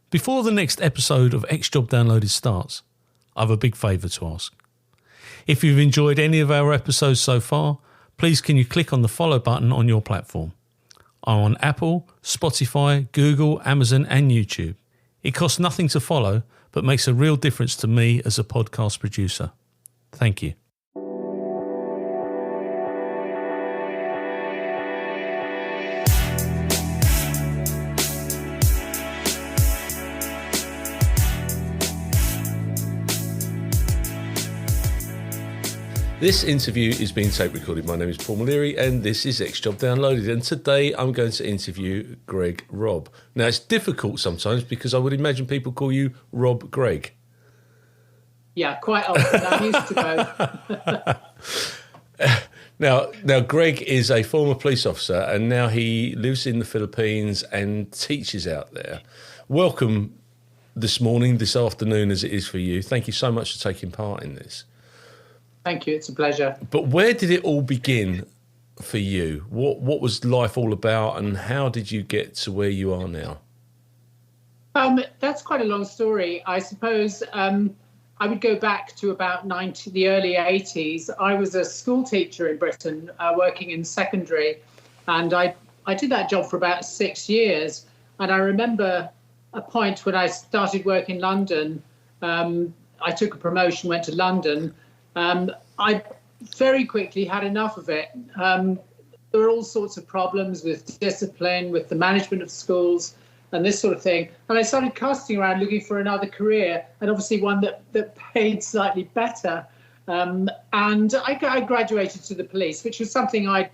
Before the next episode of X Job Downloaded starts, I have a big favour to ask. If you've enjoyed any of our episodes so far, please can you click on the follow button on your platform. I'm on Apple, Spotify, Google, Amazon and YouTube. It costs nothing to follow, but makes a real difference to me as a podcast producer. Thank you. This interview is being tape recorded. My name is Paul Maleary and this is X Job Downloaded, and today I'm going to interview Hreg Robb. Now it's difficult sometimes because I would imagine people call you Robb Hreg. Yeah, quite often. I'm used to both. Now Hreg is a former police officer and now he lives in the Philippines and teaches out there. Welcome this morning, this afternoon as it is for you. Thank you so much for taking part in this. Thank you. It's a pleasure. But where did it all begin for you? What was life all about, and how did you get to where you are now? That's quite a long story. I suppose I would go back to about the early 80s. I was a school teacher in Britain, working in secondary, and I did that job for about 6 years. And I remember a point when I started work in London. I took a promotion, went to London. I very quickly had enough of it. There were all sorts of problems with discipline, with the management of schools and this sort of thing. And I started casting around looking for another career, and obviously one that paid slightly better. And I graduated to the police, which was something I'd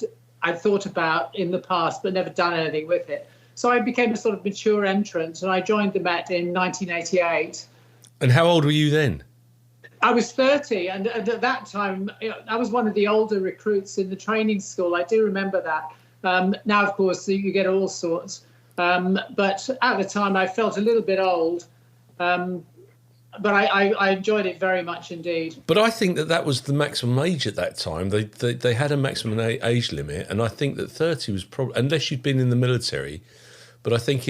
thought about in the past, but never done anything with it. So I became a sort of mature entrant, and I joined the Met in 1988. And how old were you then? I was 30, and at that time, I was one of the older recruits in the training school. I do remember that. Now, of course, you get all sorts. But at the time, I felt a little bit old. But I enjoyed it very much indeed. But I think that was the maximum age at that time. They had a maximum age limit, and I think that 30 was probably, unless you'd been in the military. But I think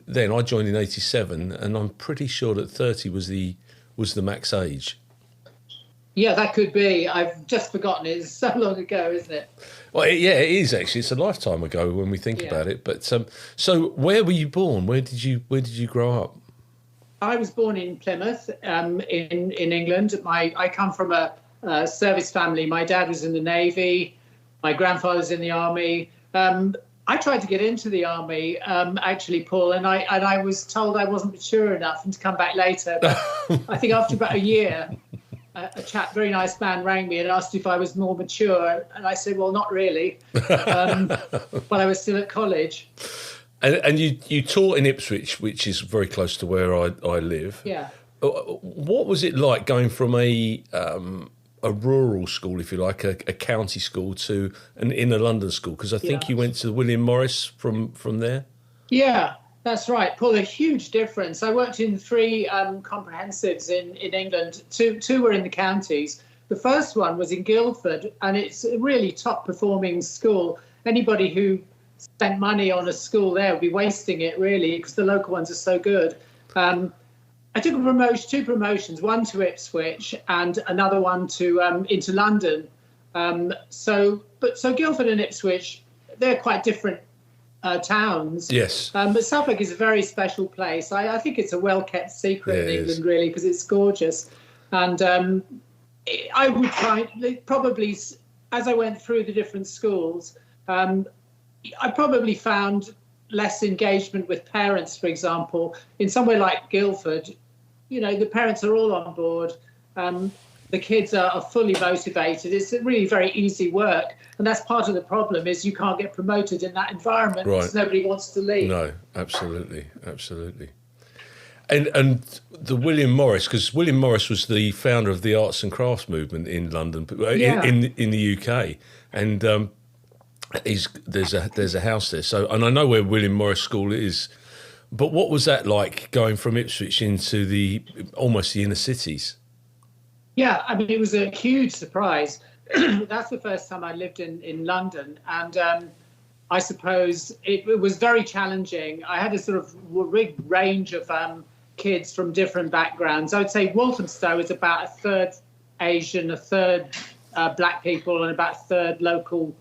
then I joined in 87, and I'm pretty sure that 30 was the max age. Yeah, that could be. I've just forgotten. It's so long ago, isn't it? Well, it is actually. It's a lifetime ago when we think about it. But so where were you born? Where did you grow up? I was born in Plymouth, in England. I come from a service family. My dad was in the Navy. My grandfather's in the Army. I tried to get into the Army, actually, Paul, and I was told I wasn't mature enough and to come back later. But I think after about a year, a chap, very nice man, rang me and asked if I was more mature, and I said, well, not really, but I was still at college. And you taught in Ipswich, which is very close to where I live. Yeah. What was it like going from a rural school, if you like, a county school, to an inner London school? Because I think you went to William Morris from there. Yeah. That's right, Paul. A huge difference. I worked in 3 comprehensives in England. Two were in the counties. The first one was in Guildford, and it's a really top-performing school. Anybody who spent money on a school there would be wasting it, really, because the local ones are so good. I took two promotions, one to Ipswich and another one to into London. So Guildford and Ipswich, they're quite different towns. Yes. But Suffolk is a very special place. I think it's a well-kept secret in England, really, because it's gorgeous. And I would probably, as I went through the different schools, I probably found less engagement with parents, for example. In somewhere like Guildford, the parents are all on board. The kids are fully motivated. It's really very easy work. And that's part of the problem, is you can't get promoted in that environment because nobody wants to leave. No, absolutely. And the William Morris, because William Morris was the founder of the arts and crafts movement in London, in the UK. And there's a house there. So, and I know where William Morris School is. But what was that like, going from Ipswich into almost the inner cities? Yeah, I mean, it was a huge surprise. That's the first time I lived in London. And I suppose it was very challenging. I had a sort of big range of kids from different backgrounds. I would say Walthamstow is about a third Asian, a third black people, and about a third local,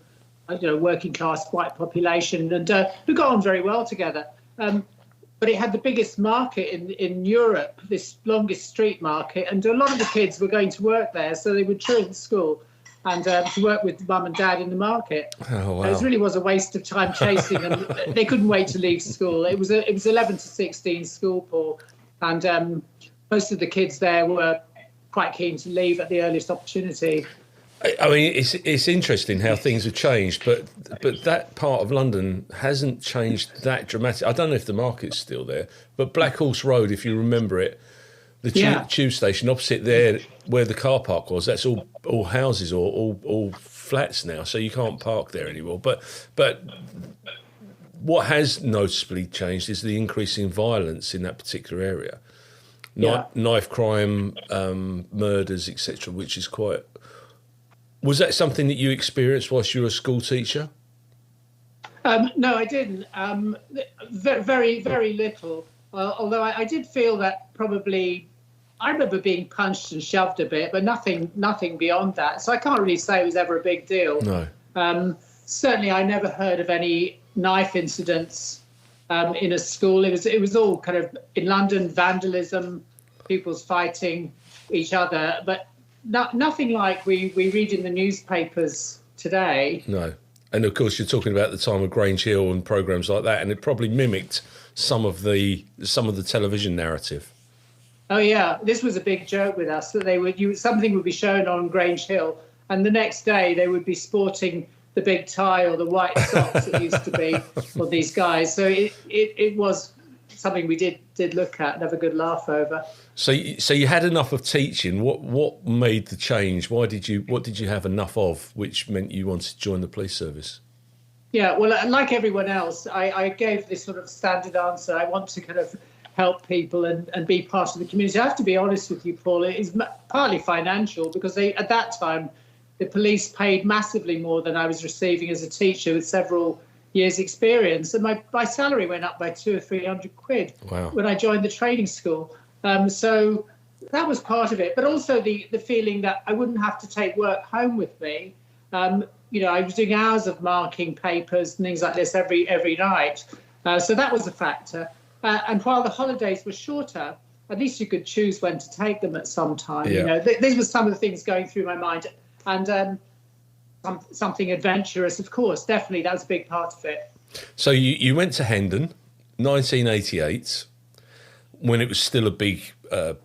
working class white population, and we got on very well together. But it had the biggest market in Europe, this longest street market, and a lot of the kids were going to work there, so they would children's school and to work with mum and dad in the market. Oh, wow. It really was a waste of time chasing them. They couldn't wait to leave school. It was 11 to 16 school, Paul, and most of the kids there were quite keen to leave at the earliest opportunity. I mean, it's interesting how things have changed, but that part of London hasn't changed that dramatically. I don't know if the market's still there, but Black Horse Road, if you remember it, the tube station opposite there, where the car park was, that's all houses or all flats now, so you can't park there anymore. But what has noticeably changed is the increase in violence in that particular area, knife crime, murders, etc., which is quite. Was that something that you experienced whilst you were a school teacher? No, I didn't. Very, very little. Although I did feel that probably, I remember being punched and shoved a bit, but nothing beyond that. So I can't really say it was ever a big deal. No. Certainly, I never heard of any knife incidents in a school. It was all kind of in London, vandalism, people's fighting each other, but. Nothing like we read in the newspapers today. No. And of course, you're talking about the time of Grange Hill and programmes like that, and it probably mimicked some of the television narrative. Oh yeah, this was a big joke with us that something would be shown on Grange Hill, and the next day they would be sporting the big tie or the white socks that used to be for these guys. So it was something we did look at and have a good laugh over. So you had enough of teaching. What made the change? What did you have enough of, which meant you wanted to join the police service? Yeah, well, like everyone else, I gave this sort of standard answer. I want to kind of help people and be part of the community. I have to be honest with you, Paul. It is partly financial because at that time, the police paid massively more than I was receiving as a teacher with several years' experience, and my salary went up by 200 or 300 quid when I joined the training school. So that was part of it, but also the feeling that I wouldn't have to take work home with me. I was doing hours of marking papers and things like this every night. So that was a factor. And while the holidays were shorter, at least you could choose when to take them at some time. Yeah. These were some of the things going through my mind. And something adventurous, of course, definitely, that was a big part of it. So you went to Hendon, 1988. When it was still a big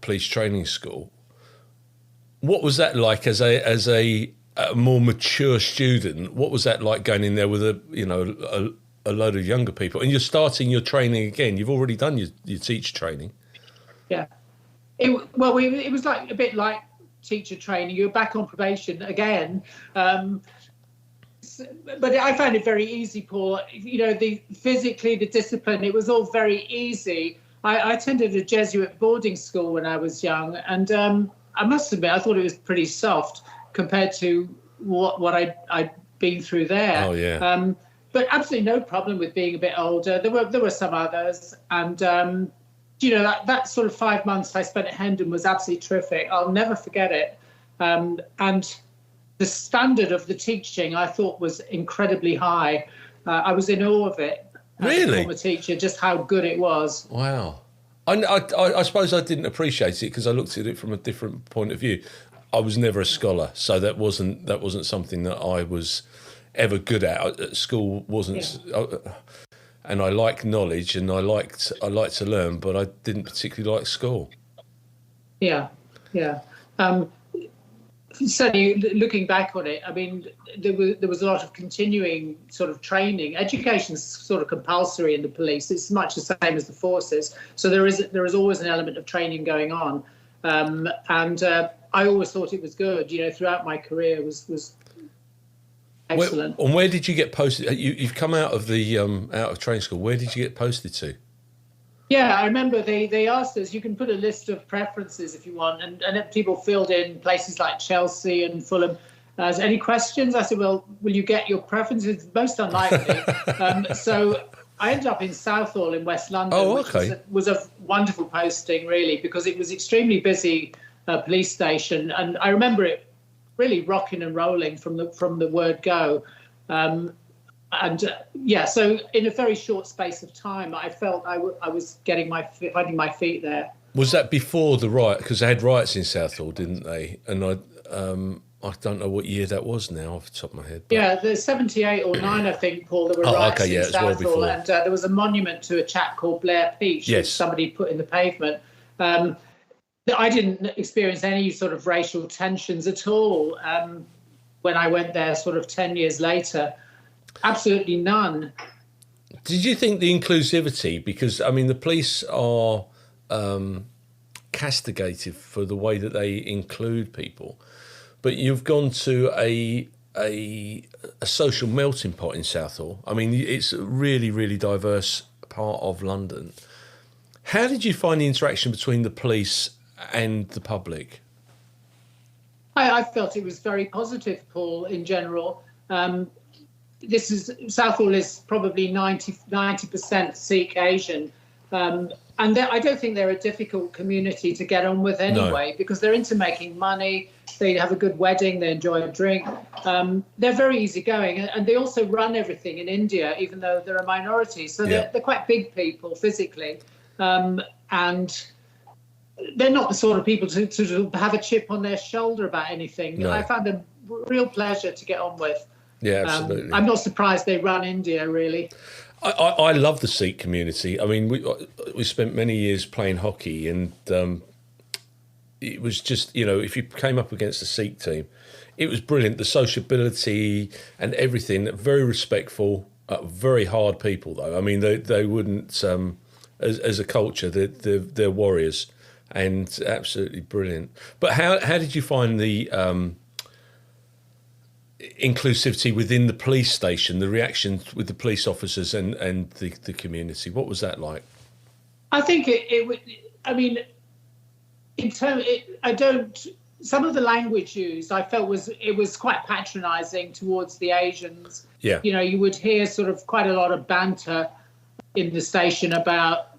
police training school. What was that like as a more mature student? What was that like going in there with a load of younger people? And you're starting your training again. You've already done your teacher training. Yeah. It was like a bit like teacher training. You're back on probation again. But I found it very easy, Paul. Physically, the discipline, it was all very easy. I attended a Jesuit boarding school when I was young, and I must admit I thought it was pretty soft compared to what I'd been through there. Oh yeah. But absolutely no problem with being a bit older. There were some others, and that sort of 5 months I spent at Hendon was absolutely terrific. I'll never forget it. And the standard of the teaching I thought was incredibly high. I was in awe of it. Really? As a former teacher, just how good it was. Wow. I suppose I didn't appreciate it because I looked at it from a different point of view. I was never a scholar, so that wasn't something that I was ever good at. School wasn't, and I like knowledge and I like to learn, but I didn't particularly like school. Yeah. Certainly, looking back on it, I mean, there was a lot of continuing sort of training. Education's sort of compulsory in the police. It's much the same as the forces. So there is always an element of training going on. And I always thought it was good. Throughout my career was excellent. Where did you get posted? You've come out of the out of training school. Where did you get posted to? Yeah, I remember they asked us, you can put a list of preferences if you want, and people filled in places like Chelsea and Fulham. Any questions? I said, well, will you get your preferences? Most unlikely. So I ended up in Southall in West London, which was a wonderful posting, really, because it was extremely busy police station. And I remember it really rocking and rolling from the word go. So in a very short space of time, I felt I was finding my feet there. Was that before the riot? Because they had riots in Southall, didn't they? And I don't know what year that was now off the top of my head. But... Yeah, there's 78 or 9, I think, Paul, there were riots in Southall. Well, and there was a monument to a chap called Blair Peach, which somebody put in the pavement. I didn't experience any sort of racial tensions at all when I went there sort of 10 years later. Absolutely none. Did you think the inclusivity, because, I mean, the police are castigated for the way that they include people, but you've gone to a social melting pot in Southall. I mean, it's a really, really diverse part of London. How did you find the interaction between the police and the public? I felt it was very positive, Paul, in general. Southall is probably 90% Sikh Asian. And I don't think they're a difficult community to get on with anyway, because they're into making money. They have a good wedding. They enjoy a drink. They're very easygoing. And they also run everything in India, even though they're a minority. So they're quite big people physically. And they're not the sort of people to have a chip on their shoulder about anything. No. I found them real pleasure to get on with. Yeah, absolutely. I'm not surprised they run India, really. I love the Sikh community. I mean, we spent many years playing hockey, and it was just, if you came up against a Sikh team, it was brilliant. The sociability and everything, very respectful, very hard people, though. I mean, they wouldn't, as a culture, they're warriors, and absolutely brilliant. But how did you find the inclusivity within the police station, the reaction with the police officers and the community? What was that like? I think some of the language used, I felt it was quite patronising towards the Asians. Yeah. You would hear sort of quite a lot of banter in the station about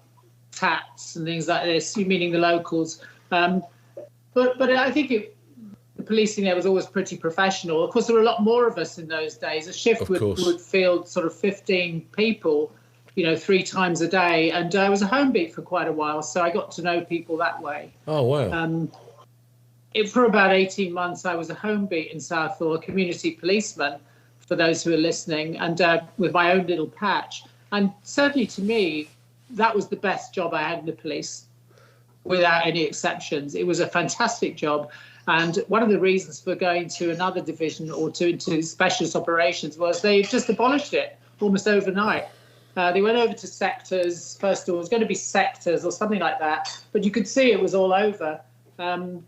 tats and things like this, meaning the locals. But I think the policing there was always pretty professional. Of course, there were a lot more of us in those days. A shift would field sort of 15 people, 3 times a day. And I was a home beat for quite a while, so I got to know people that way. Oh, wow. For about 18 months, I was a home beat in Southall, a community policeman, for those who are listening, and with my own little patch. And certainly to me, that was the best job I had in the police, without any exceptions. It was a fantastic job. And one of the reasons for going to another division or into specialist operations was they just abolished it almost overnight. They went over to sectors. First of all, it was going to be sectors or something like that. But you could see it was all over. And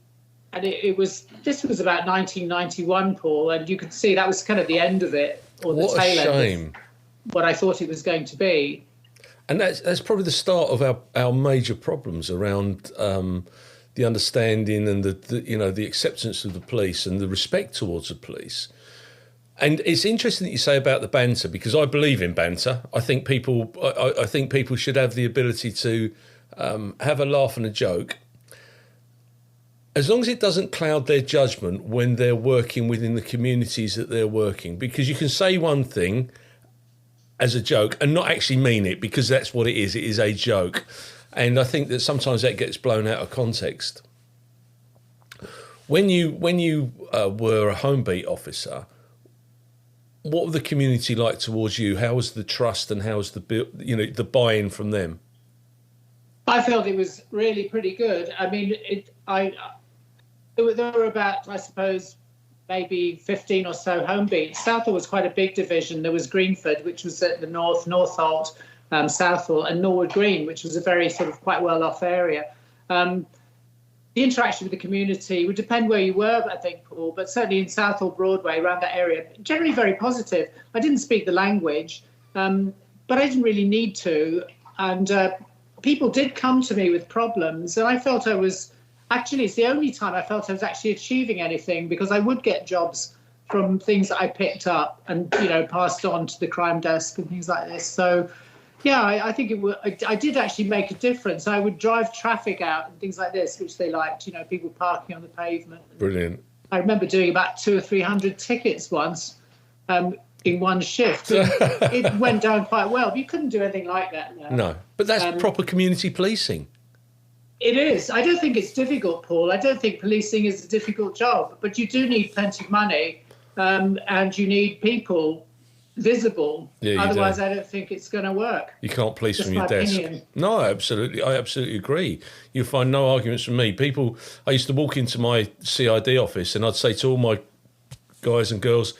this was about 1991, Paul, and you could see that was kind of the end of it, or the tail end of what I thought it was going to be. And that's probably the start of our major problems around the understanding and the acceptance of the police and the respect towards the police. And it's interesting that you say about the banter, because I believe in banter. I think people should have the ability to have a laugh and a joke, as long as it doesn't cloud their judgment when they're working within the communities that they're working. Because you can say one thing as a joke and not actually mean it, because that's what it is. It is a joke. And I think that sometimes that gets blown out of context. When you were a home beat officer, what was the community like towards you? How was the trust and how was the buy-in from them? I felt it was really pretty good. I mean, there were about, I suppose, maybe 15 or so home beats. Southall was quite a big division. There was Greenford, which was at the Northolt, Southall, and Norwood Green, which was a very sort of quite well-off area. The interaction with the community would depend where you were, I think, Paul, but certainly in Southall, Broadway, around that area, generally very positive. I didn't speak the language, but I didn't really need to. And people did come to me with problems, and I felt it's the only time I felt I was actually achieving anything, because I would get jobs from things that I picked up and, passed on to the crime desk and things like this. So, yeah, I think I did actually make a difference. I would drive traffic out and things like this, which they liked, people parking on the pavement. Brilliant. I remember doing about 200 or 300 tickets once in one shift. It went down quite well, but you couldn't do anything like that now. No, but that's proper community policing. It is. I don't think it's difficult, Paul. I don't think policing is a difficult job, but you do need plenty of money and you need people visible. Yeah, otherwise, I don't think it's going to work. You can't police Just from your my desk. opinion. No, absolutely. I absolutely agree. You'll find no arguments from me. I used to walk into my CID office and I'd say to all my guys and girls,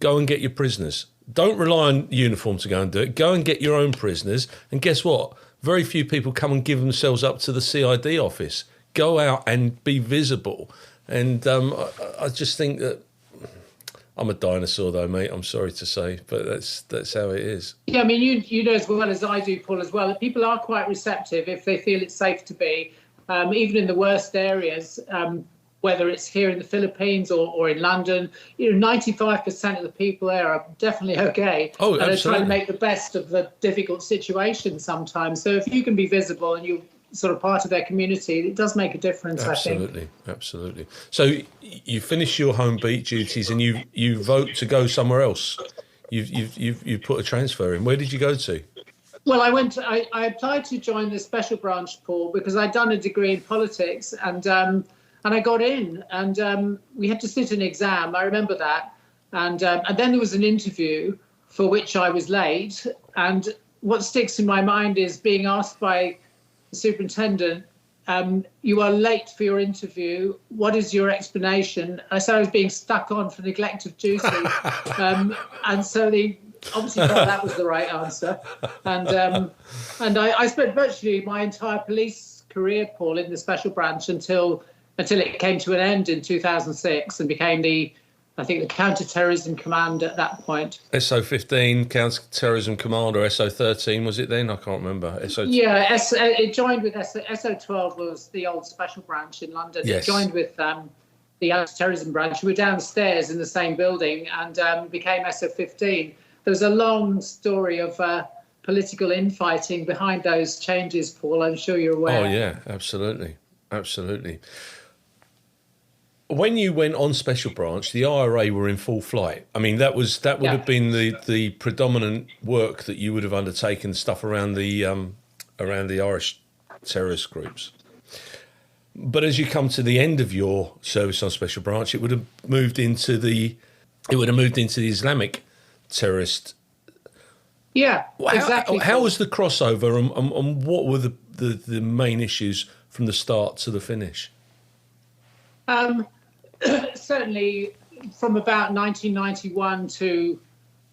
go and get your prisoners. Don't rely on uniform to go and do it. Go and get your own prisoners. And guess what? Very few people come and give themselves up to the CID office. Go out and be visible. And I just think that I'm a dinosaur, though, mate. I'm sorry to say, but that's how it is. Yeah, I mean, you know as well as I do, Paul, as well. People are quite receptive if they feel it's safe to be, even in the worst areas. Whether it's here in the Philippines or in London, 95% of the people there are definitely okay. Oh, and absolutely. they're trying to make the best of the difficult situation sometimes. So if you can be visible and you're sort of part of their community, it does make a difference, I think. Absolutely. So you finish your home beat duties and you vote to go somewhere else. You've put a transfer in. Where did you go to? Well, I applied to join the special branch, Paul, because I'd done a degree in politics and I got in, and we had to sit an exam. I remember that, and then there was an interview for which I was late. And what sticks in my mind is being asked by the superintendent, "You are late for your interview. What is your explanation?" I said I was being stuck on for neglect of duty, and so they obviously thought that was the right answer. And I spent virtually my entire police career, Paul, in the special branch until it came to an end in 2006 and became the counter-terrorism command at that point. SO15, counter-terrorism command, or SO13 was it then? I can't remember. Yeah, it joined with SO12 was the old special branch in London. Yes. It joined with the anti-terrorism branch. We were downstairs in the same building and became SO15. There was a long story of political infighting behind those changes, Paul. I'm sure you're aware. Oh, yeah, absolutely. When you went on special branch, the IRA were in full flight. I mean, that would have been the predominant work that you would have undertaken, stuff around the Irish terrorist groups. But as you come to the end of your service on special branch, it would have moved into the Islamic terrorist. Yeah, exactly. How was the crossover, and what were the main issues from the start to the finish? Certainly from about 1991 to,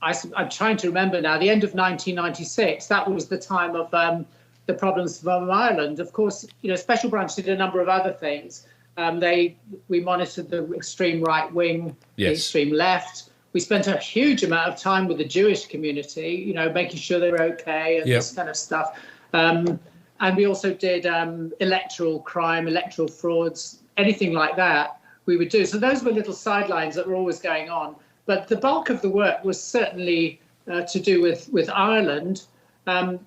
I'm trying to remember now, the end of 1996, that was the time of the problems from Ireland. Of course, Special Branch did a number of other things. We monitored the extreme right wing, the extreme left. We spent a huge amount of time with the Jewish community, making sure they were okay and this kind of stuff. And we also did electoral crime, electoral frauds, anything like that we would do. So those were little sidelines that were always going on. But the bulk of the work was certainly to do with Ireland. And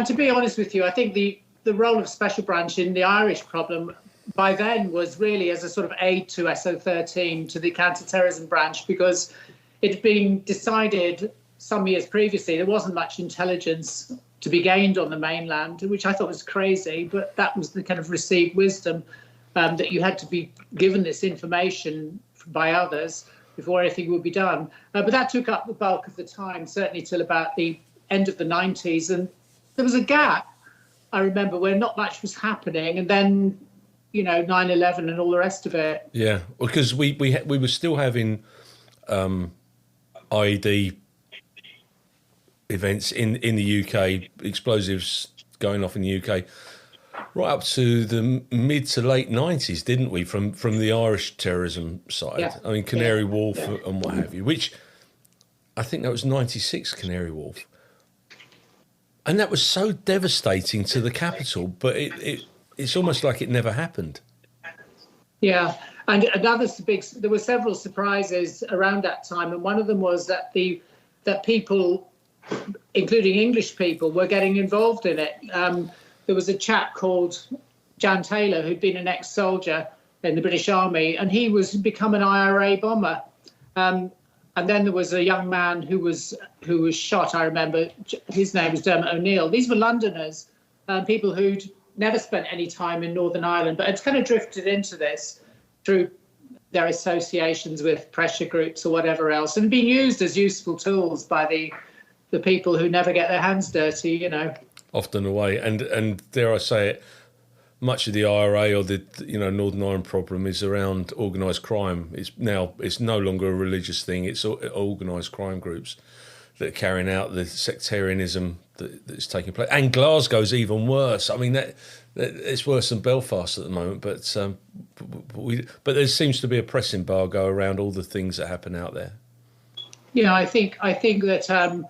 to be honest with you, I think the role of Special Branch in the Irish problem by then was really as a sort of aid to SO13, to the counter-terrorism branch, because it had been decided some years previously there wasn't much intelligence to be gained on the mainland, which I thought was crazy, but that was the kind of received wisdom, that you had to be given this information by others before anything would be done. But that took up the bulk of the time, certainly till about the end of the 90s. And there was a gap, I remember, where not much was happening. And then, 9/11 and all the rest of it. Yeah, because we were still having IED events in the UK, explosives going off in the UK, right up to the mid to late 90s, didn't we? From the Irish terrorism side. Yeah. I mean, Canary Wharf and what have you, which I think that was 96, Canary Wharf. And that was so devastating to the capital, but it's almost like it never happened. Yeah. And there were several surprises around that time, and one of them was that that people, including English people, were getting involved in it. There was a chap called Jan Taylor who'd been an ex-soldier in the British Army, and he was become an IRA bomber. And then there was a young man who was shot. I remember his name was Dermot O'Neill. These were Londoners, people who'd never spent any time in Northern Ireland, but had kind of drifted into this through their associations with pressure groups or whatever else, and been used as useful tools by the people who never get their hands dirty, you know. Often away, and dare I say it, much of the IRA or the Northern Ireland problem is around organised crime. It's no longer a religious thing. It's organised crime groups that are carrying out the sectarianism that's taking place. And Glasgow's even worse. I mean, that it's worse than Belfast at the moment. But there seems to be a press embargo around all the things that happen out there. Yeah, I think that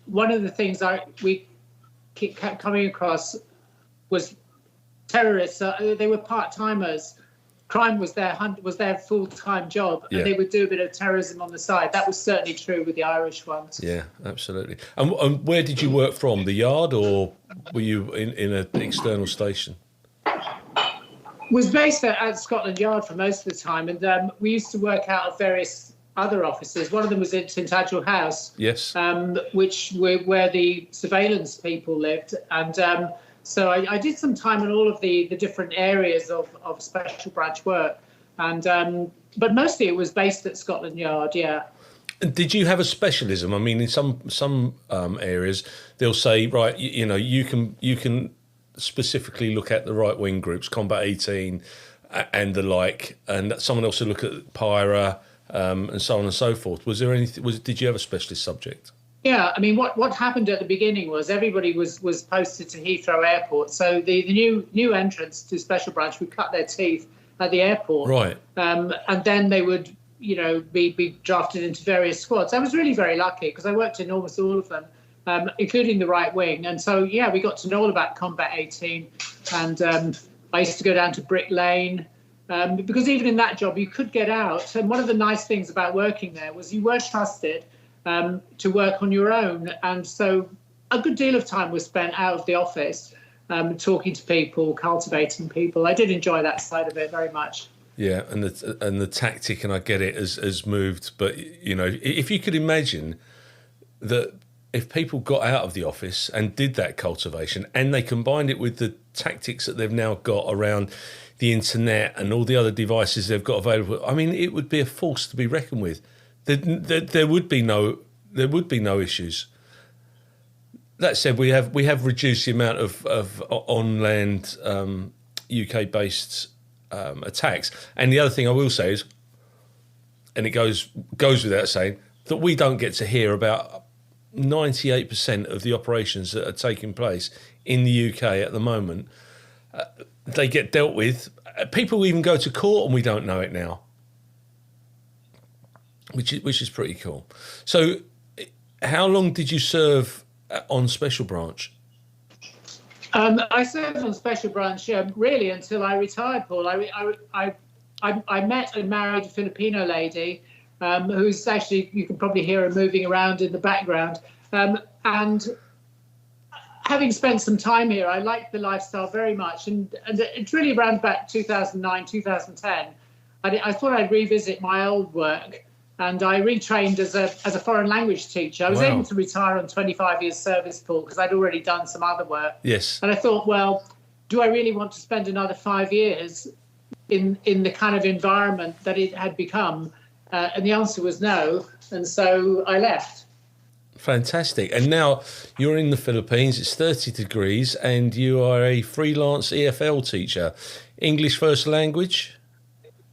one of the things we kept coming across was terrorists. They were part-timers. Crime was their full-time job, and they would do a bit of terrorism on the side. That was certainly true with the Irish ones. Yeah, absolutely. And where did you work from? The Yard, or were you in an external station? Was based at Scotland Yard for most of the time, and we used to work out of various other offices. One of them was in Tintagel House, yes, where the surveillance people lived, and so I did some time in all of the different areas of special branch work, and but mostly it was based at Scotland Yard. Yeah. And did you have a specialism? I mean, in some areas they'll say, right, you can specifically look at the right wing groups, Combat 18, and the like, and someone else will look at Pyra, and so on and so forth. Was there anything? Did you have a specialist subject? Yeah, I mean, what happened at the beginning was everybody was posted to Heathrow Airport. So the new entrants to Special Branch would cut their teeth at the airport, right? And then they would, be drafted into various squads. I was really very lucky because I worked in almost all of them, including the right wing. And so we got to know all about Combat 18, and I used to go down to Brick Lane. Because even in that job, you could get out. And one of the nice things about working there was you were trusted to work on your own. And so a good deal of time was spent out of the office, talking to people, cultivating people. I did enjoy that side of it very much. Yeah, and the tactic, and I get it, has moved. But, if you could imagine that if people got out of the office and did that cultivation and they combined it with the tactics that they've now got around the internet and all the other devices they've got available, I mean, it would be a force to be reckoned with. There would be no issues. That said, we have reduced the amount of on-land UK-based attacks. And the other thing I will say is, and it goes without saying, that we don't get to hear about 98% of the operations that are taking place in the UK at the moment. They get dealt with. People even go to court and we don't know it now, which is pretty cool. So how long did you serve on Special Branch? I served on Special Branch really until I retired, Paul. I met and married a Filipino lady who's actually, you can probably hear her moving around in the background. And having spent some time here, I liked the lifestyle very much. And it's really around about 2009, 2010, I thought I'd revisit my old work. And I retrained as a foreign language teacher. I was able to retire on 25 years service, Paul, because I'd already done some other work. Yes. And I thought, well, do I really want to spend another 5 years in the kind of environment that it had become? And the answer was no. And so I left. Fantastic. And now you're in the Philippines, it's 30 degrees, and you are a freelance EFL teacher. English first language?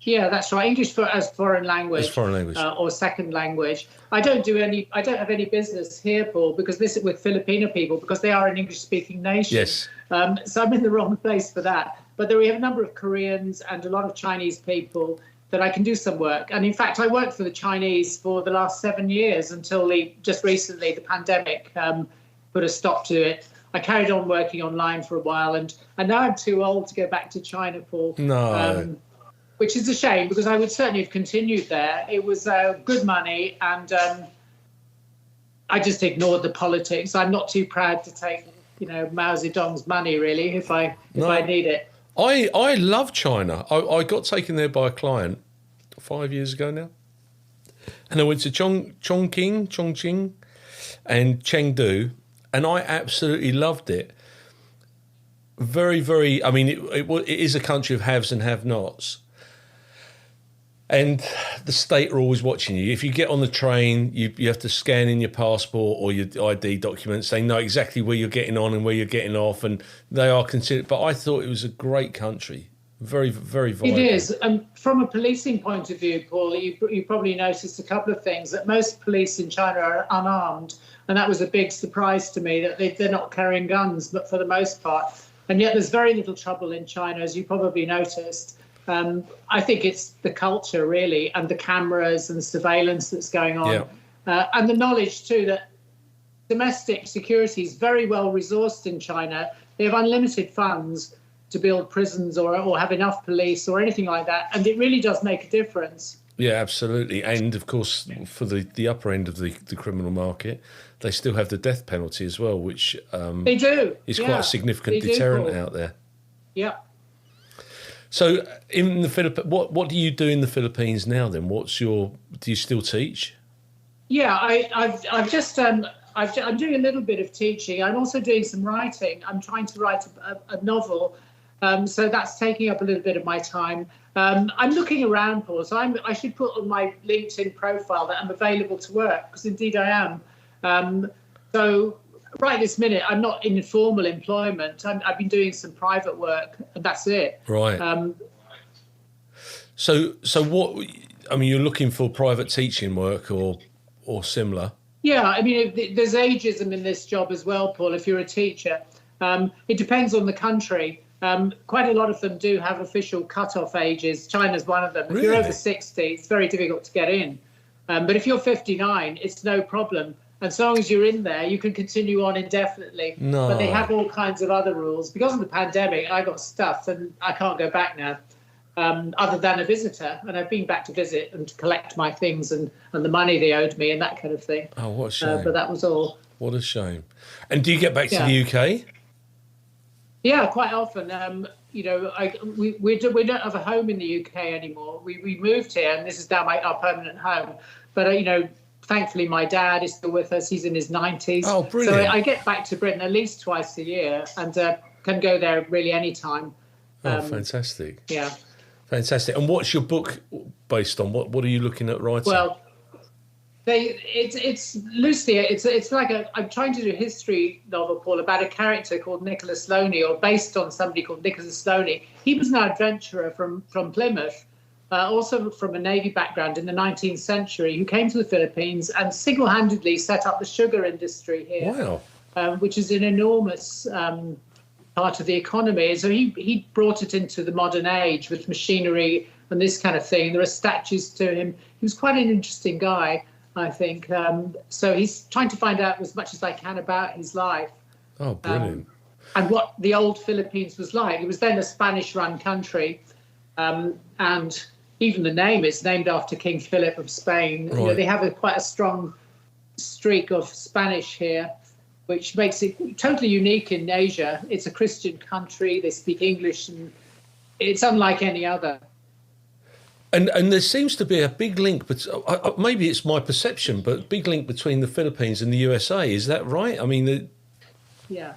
Yeah, that's right. English as foreign language. As foreign language. Or second language. I don't have any business here, Paul, because this is with Filipino people, because they are an English-speaking nation. Yes. So I'm in the wrong place for that. But there are a number of Koreans and a lot of Chinese people that I can do some work. And in fact, I worked for the Chinese for the last 7 years until just recently the pandemic put a stop to it. I carried on working online for a while, and now I'm too old to go back to China, Paul. No. which is a shame because I would certainly have continued there. It was good money, and I just ignored the politics. I'm not too proud to take, Mao Zedong's money, really, if I need it. I love China. I got taken there by a client 5 years ago now. And I went to Chongqing and Chengdu, and I absolutely loved it. Very, very, I mean, it is a country of haves and have-nots. And the state are always watching you. If you get on the train, you have to scan in your passport or your ID documents. They know exactly where you're getting on and where you're getting off, and they are considered. But I thought it was a great country. Very, very vibrant. It is. And from a policing point of view, Paul, you probably noticed a couple of things, that most police in China are unarmed. And that was a big surprise to me, that they're not carrying guns, but for the most part. And yet there's very little trouble in China, as you probably noticed. I think it's the culture, really, and the cameras and the surveillance that's going on. Yeah. And the knowledge, too, that domestic security is very well resourced in China. They have unlimited funds to build prisons or have enough police or anything like that. And it really does make a difference. Yeah, absolutely. And, of course, for the upper end of the criminal market, they still have the death penalty as well, which they do. Is quite a significant deterrent out there. Yeah. So in the Philippines, what do you do in the Philippines now then? Do you still teach? Yeah, I'm doing a little bit of teaching. I'm also doing some writing. I'm trying to write a novel. So that's taking up a little bit of my time. I'm looking around, Paul, so I should put on my LinkedIn profile that I'm available to work, because indeed I am. So right this minute, I'm not in formal employment. I've been doing some private work, and that's it. Right. So what? I mean, you're looking for private teaching work or similar. Yeah, I mean, there's ageism in this job as well, Paul. If you're a teacher, it depends on the country. Quite a lot of them do have official cut-off ages. China's one of them. If you're over 60, it's very difficult to get in. But if you're 59, it's no problem. And so long as you're in there, you can continue on indefinitely. No. But they have all kinds of other rules. Because of the pandemic, I got stuffed and I can't go back now, other than a visitor. And I've been back to visit and to collect my things and the money they owed me and that kind of thing. Oh, what a shame. But that was all. What a shame. And do you get back to the UK? Yeah, quite often. We don't have a home in the UK anymore. We moved here, and this is now our permanent home. But thankfully, my dad is still with us. He's in his 90s. Oh, brilliant! So I get back to Britain at least twice a year, and can go there really any time. Fantastic! Yeah, fantastic. And what's your book based on? What are you looking at writing? Well, it's loosely it's like I'm trying to do a history novel, Paul, about a character called Nicholas Loney, or based on somebody called Nicholas Loney. He was an adventurer from Plymouth, also from a Navy background in the 19th century, who came to the Philippines and single-handedly set up the sugar industry here. Wow. Which is an enormous part of the economy. So he brought it into the modern age with machinery and this kind of thing. There are statues to him. He was quite an interesting guy, I think. So he's trying to find out as much as I can about his life. Oh, brilliant. And what the old Philippines was like. It was then a Spanish-run country. And even the name is named after King Philip of Spain. Right. They have quite a strong streak of Spanish here, which makes it totally unique in Asia. It's a Christian country. They speak English, and it's unlike any other. And there seems to be a big link, but maybe it's my perception, but big link between the Philippines and the USA. Is that right? I mean, yeah,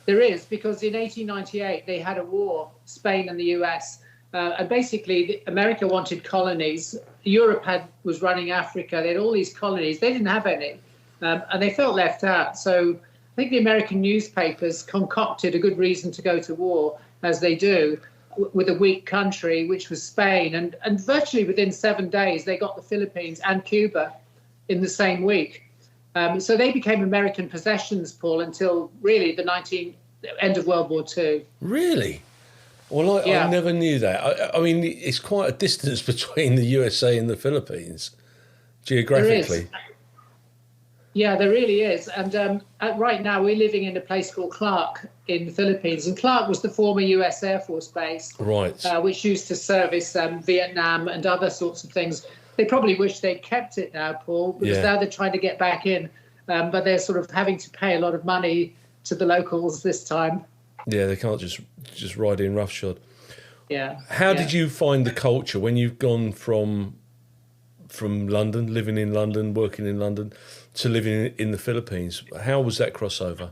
there is, because in 1898 they had a war, Spain and the US, and basically America wanted colonies. Europe was running Africa. They had all these colonies. They didn't have any, and they felt left out. So I think the American newspapers concocted a good reason to go to war, as they do, with a weak country, which was Spain. And virtually within 7 days, they got the Philippines and Cuba in the same week. So they became American possessions, Paul, until really the end of World War II. Really? Well, I never knew that. I mean, it's quite a distance between the USA and the Philippines, geographically. Yeah, there really is. And right now we're living in a place called Clark in the Philippines. And Clark was the former US Air Force base, Right. Which used to service Vietnam and other sorts of things. They probably wish they'd kept it now, Paul, because now they're trying to get back in. But they're sort of having to pay a lot of money to the locals this time. Yeah, they can't just ride in roughshod. Yeah. How did you find the culture when you've gone from London, living in London, working in London, to living in the Philippines? How was that crossover?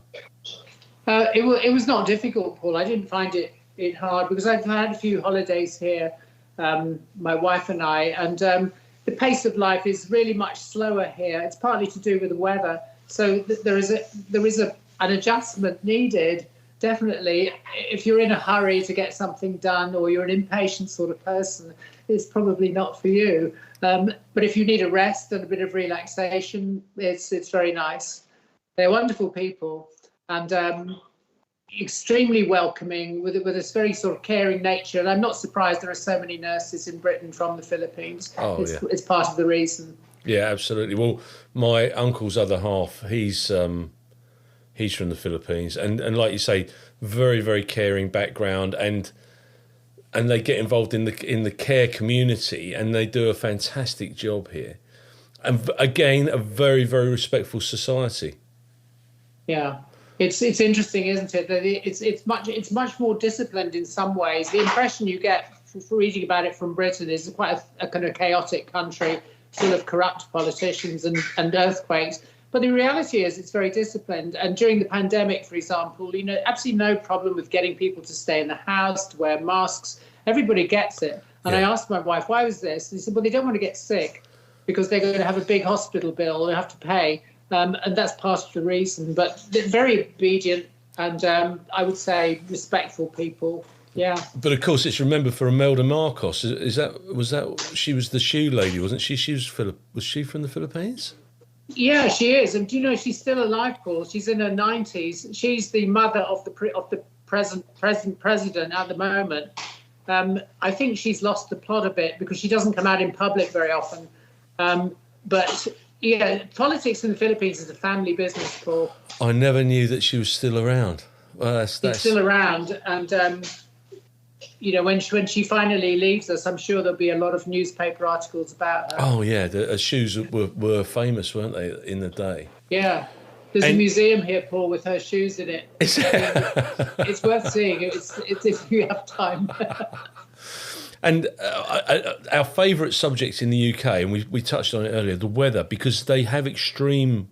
It was not difficult, Paul. I didn't find it hard because I've had a few holidays here, my wife and I, and the pace of life is really much slower here. It's partly to do with the weather. So there is an adjustment needed, definitely. If you're in a hurry to get something done or you're an impatient sort of person, it's probably not for you. But if you need a rest and a bit of relaxation, it's very nice. They're wonderful people and extremely welcoming with a very sort of caring nature. And I'm not surprised there are so many nurses in Britain from the Philippines. It's part of the reason. Yeah, absolutely. Well, my uncle's other half, he's from the Philippines, and like you say, very, very caring background, and they get involved in the care community, and they do a fantastic job here. And again, a very, very respectful society. Yeah. It's interesting, isn't it? That it's much more disciplined in some ways. The impression you get for reading about it from Britain is quite a kind of chaotic country, full of corrupt politicians and earthquakes. But the reality is it's very disciplined. And during the pandemic, for example, absolutely no problem with getting people to stay in the house, to wear masks. Everybody gets it. And I asked my wife, why was this? And he said, well, they don't want to get sick because they're going to have a big hospital bill they have to pay. And that's part of the reason. But they're very obedient and I would say respectful people. Yeah. But of course, it's remembered for Imelda Marcos. Was that she was the shoe lady, wasn't she? Was she from the Philippines? Yeah, she is. And do you know she's still alive, Paul? She's in her 90s. She's the mother of the present president at the moment. I think she's lost the plot a bit because she doesn't come out in public very often. But yeah, politics in the Philippines is a family business, Paul. I never knew that she was still around. Well, that's still around, and when she finally leaves us, I'm sure there'll be a lot of newspaper articles about her. Oh yeah, her shoes were famous, weren't they, in the day? Yeah. There's a museum here, Paul, with her shoes in it. It's worth seeing. It's if you have time. And our favourite subjects in the UK, and we touched on it earlier, the weather, because they have extreme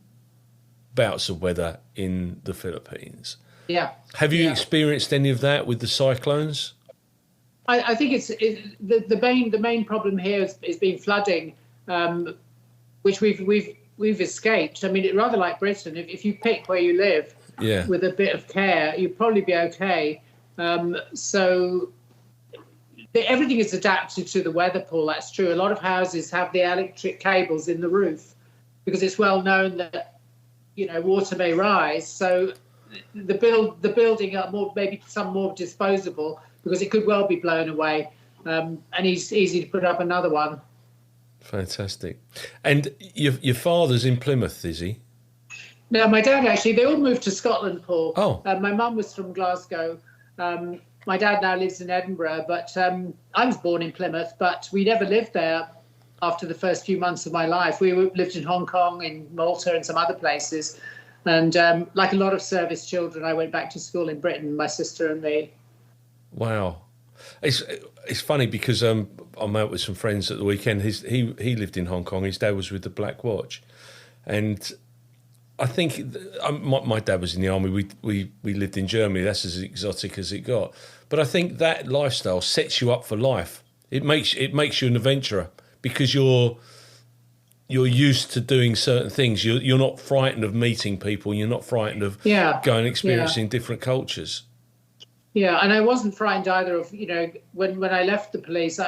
bouts of weather in the Philippines. Yeah. Have you experienced any of that with the cyclones? I think the main problem here is been flooding, which we've escaped. I mean, rather like Britain, if you pick where you live with a bit of care, you'd probably be okay. So everything is adapted to the weather, Paul. That's true. A lot of houses have the electric cables in the roof because it's well known that water may rise. So the building are maybe some more disposable because it could well be blown away, and it's easy to put up another one. Fantastic. And your father's in Plymouth, is he? No, my dad actually. They all moved to Scotland, Paul. Oh. My mum was from Glasgow. My dad now lives in Edinburgh, but I was born in Plymouth, but we never lived there after the first few months of my life. We lived in Hong Kong, in Malta, and some other places. And like a lot of service children, I went back to school in Britain, my sister and me. Wow. It's funny because I'm out with some friends at the weekend. He lived in Hong Kong. His dad was with the Black Watch. And I think my dad was in the army. We lived in Germany. That's as exotic as it got. But I think that lifestyle sets you up for life. It makes you an adventurer because you're used to doing certain things. You're not frightened of meeting people. You're not frightened of going and experiencing different cultures. Yeah, and I wasn't frightened either of, when I left the police,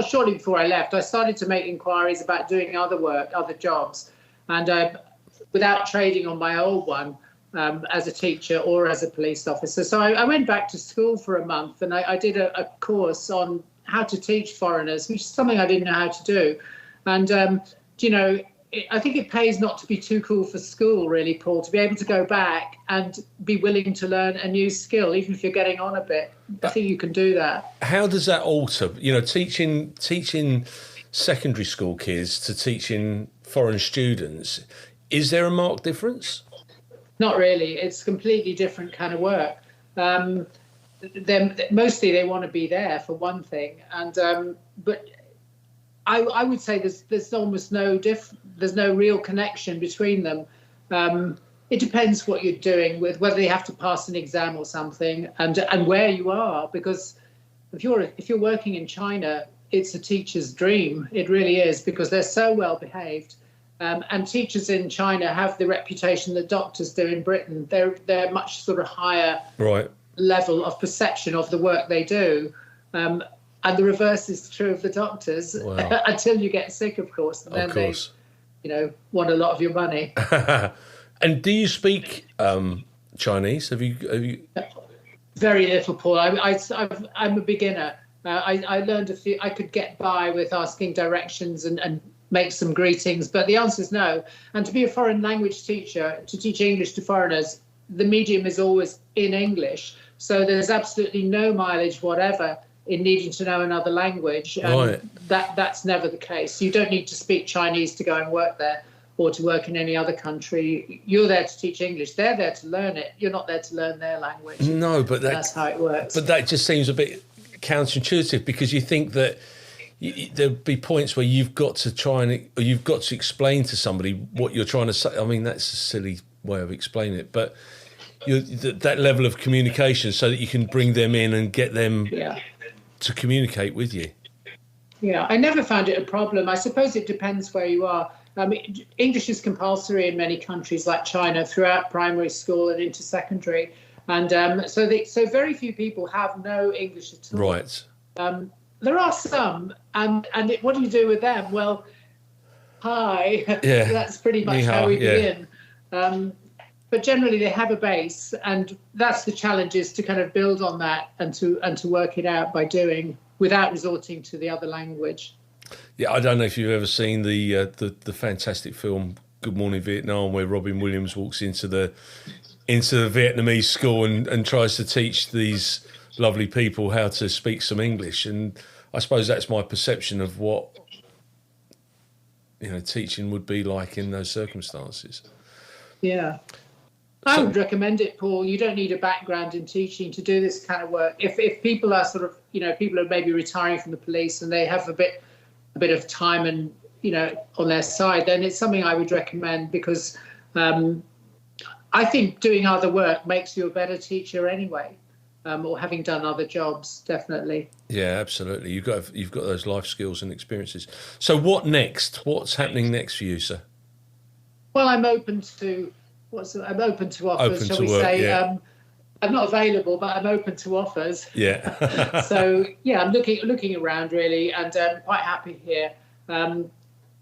shortly before I left, I started to make inquiries about doing other jobs. And without trading on my old one as a teacher or as a police officer. So I went back to school for a month and I did a course on how to teach foreigners, which is something I didn't know how to do. And, I think it pays not to be too cool for school, really, Paul, to be able to go back and be willing to learn a new skill, even if you're getting on a bit. I think you can do that. How does that alter, teaching secondary school kids to teaching foreign students? Is there a marked difference? Not really. It's completely different kind of work. Mostly they want to be there, for one thing, and but I would say there's almost there's no real connection between them. It depends what you're doing, with whether you have to pass an exam or something, and where you are. Because if you're working in China, it's a teacher's dream. It really is, because they're so well behaved. And teachers in China have the reputation that doctors do in Britain. They're much sort of higher level of perception of the work they do. And the reverse is true of the doctors. Wow. Until you get sick, of course. And then they, want a lot of your money. And do you speak Chinese? Have you? Very little, Paul. I'm a beginner. I learned a few. I could get by with asking directions and make some greetings, but the answer is no. And to be a foreign language teacher, to teach English to foreigners, the medium is always in English. So there's absolutely no mileage whatever in needing to know another language. And that's never the case. You don't need to speak Chinese to go and work there or to work in any other country. You're there to teach English. They're there to learn it. You're not there to learn their language. No, but that's how it works. But that just seems a bit counterintuitive, because you think that there'll be points where you've got to explain to somebody what you're trying to say. I mean, that's a silly way of explaining it, but that level of communication so that you can bring them in and get them to communicate with you. Yeah, I never found it a problem. I suppose it depends where you are. I mean, English is compulsory in many countries like China throughout primary school and into secondary. And so very few people have no English at all. Right. There are some, and what do you do with them? Well, hi. Yeah. That's pretty much how we begin. But generally, they have a base, and that's the challenge, is to kind of build on that and to work it out by doing, without resorting to the other language. Yeah, I don't know if you've ever seen the fantastic film Good Morning Vietnam, where Robin Williams walks into the Vietnamese school and tries to teach these lovely people how to speak some English. And I suppose that's my perception of what teaching would be like in those circumstances. Yeah. I would recommend it, Paul. You don't need a background in teaching to do this kind of work. If people are sort of, people are maybe retiring from the police and they have a bit of time and, on their side, then it's something I would recommend, because I think doing other work makes you a better teacher anyway. Or having done other jobs, definitely. Yeah, absolutely. You've got those life skills and experiences. So what next? What's happening next for you, sir? Well, I'm open to offers, shall we say. Yeah. I'm not available, but I'm open to offers. Yeah. So yeah, I'm looking around really, and quite happy here.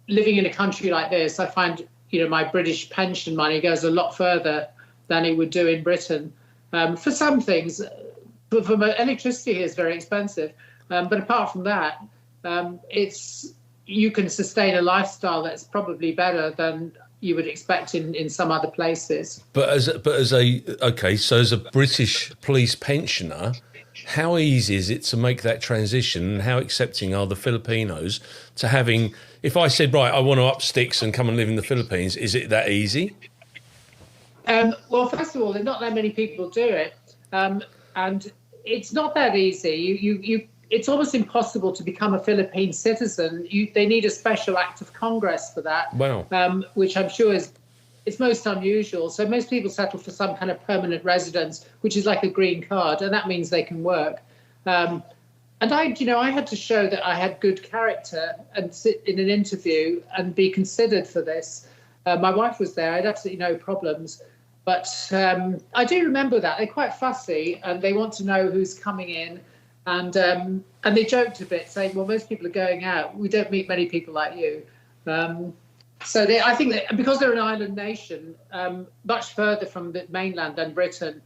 Living in a country like this, I find my British pension money goes a lot further than it would do in Britain. For some things, but electricity here is very expensive. But apart from that, you can sustain a lifestyle that's probably better than you would expect in some other places. But as a British police pensioner, how easy is it to make that transition, and how accepting are the Filipinos to having? If I said, right, I want to up sticks and come and live in the Philippines, is it that easy? Well, first of all, not that many people do it, and it's not that easy. It's almost impossible to become a Philippine citizen. They need a special act of Congress for that. Wow. Which I'm sure is most unusual. So most people settle for some kind of permanent residence, which is like a green card, and that means they can work. And I had to show that I had good character and sit in an interview and be considered for this. My wife was there. I had absolutely no problems. But I do remember that. They're quite fussy, and they want to know who's coming in. And they joked a bit, saying, well, most people are going out. We don't meet many people like you. I think that because they're an island nation, much further from the mainland than Britain,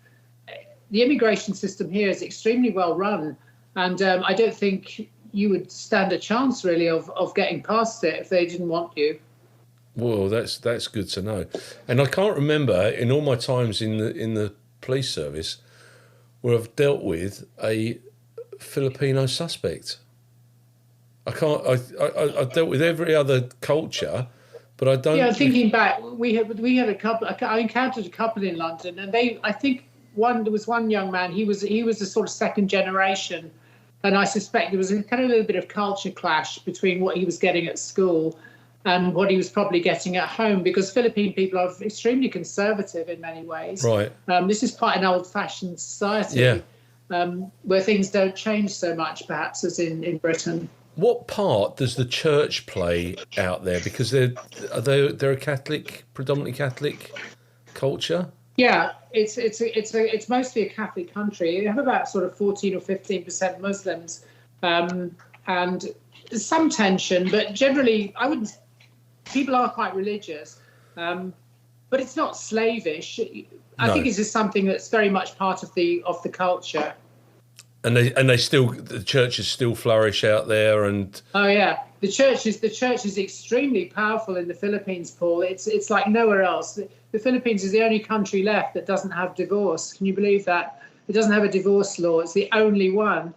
the immigration system here is extremely well run. And I don't think you would stand a chance, really, of getting past it if they didn't want you. Well, that's good to know. And I can't remember in all my times in the police service where I've dealt with a Filipino suspect. I can't. I've dealt with every other culture, but I don't. Yeah, thinking back, we had a couple. I encountered a couple in London, and I think there was one young man. He was a sort of second generation, and I suspect there was a kind of little bit of culture clash between what he was getting at school and what he was probably getting at home, because Philippine people are extremely conservative in many ways. Right. This is quite an old-fashioned society, where things don't change so much, perhaps, as in Britain. What part does the church play out there? Because they're a Catholic, predominantly Catholic culture. Yeah, it's mostly a Catholic country. You have about sort of 14 or 15% Muslims, and there's some tension, but generally, people are quite religious, but it's not slavish. I think it's just something that's very much part of the culture. And the churches still flourish out there, and oh yeah, the church is extremely powerful in the Philippines, Paul. It's like nowhere else. The Philippines is the only country left that doesn't have divorce. Can you believe that? It doesn't have a divorce law. It's the only one.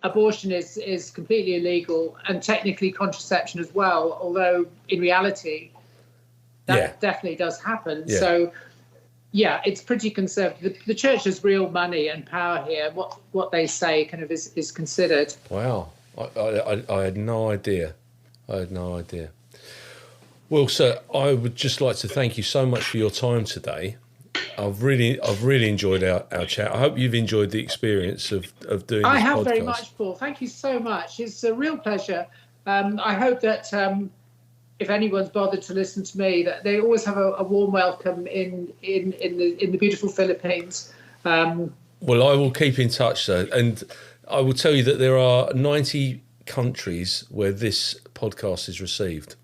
Abortion is completely illegal, and technically contraception as well, although in reality that definitely does happen. Yeah. So yeah, it's pretty conservative. The church has real money and power here. What they say kind of is considered. Wow, I had no idea. Well, sir, I would just like to thank you so much for your time today. I've really enjoyed our chat. I hope you've enjoyed the experience of doing this podcast. I have very much, Paul. Thank you so much. It's a real pleasure. I hope that if anyone's bothered to listen to me, that they always have a warm welcome in the beautiful Philippines. Well, I will keep in touch, sir, and I will tell you that there are 90 countries where this podcast is received.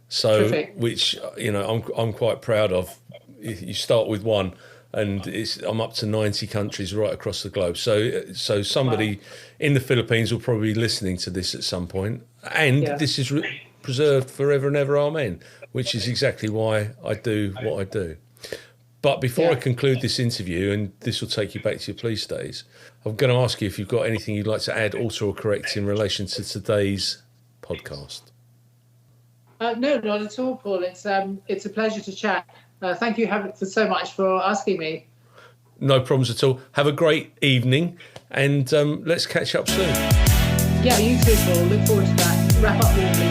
So, terrific. Which I'm quite proud of. You start with one, and I'm up to 90 countries right across the globe. So somebody in the Philippines will probably be listening to this at some point, and this is preserved forever and ever, amen, which is exactly why I do what I do. But before I conclude this interview, and this will take you back to your police days, I'm going to ask you if you've got anything you'd like to add, alter or correct in relation to today's podcast. No, not at all, Paul. It's a pleasure to chat. Thank you so much for asking me. No problems at all. Have a great evening, and let's catch up soon. Yeah, you too, Paul. Look forward to that. Wrap up warmly.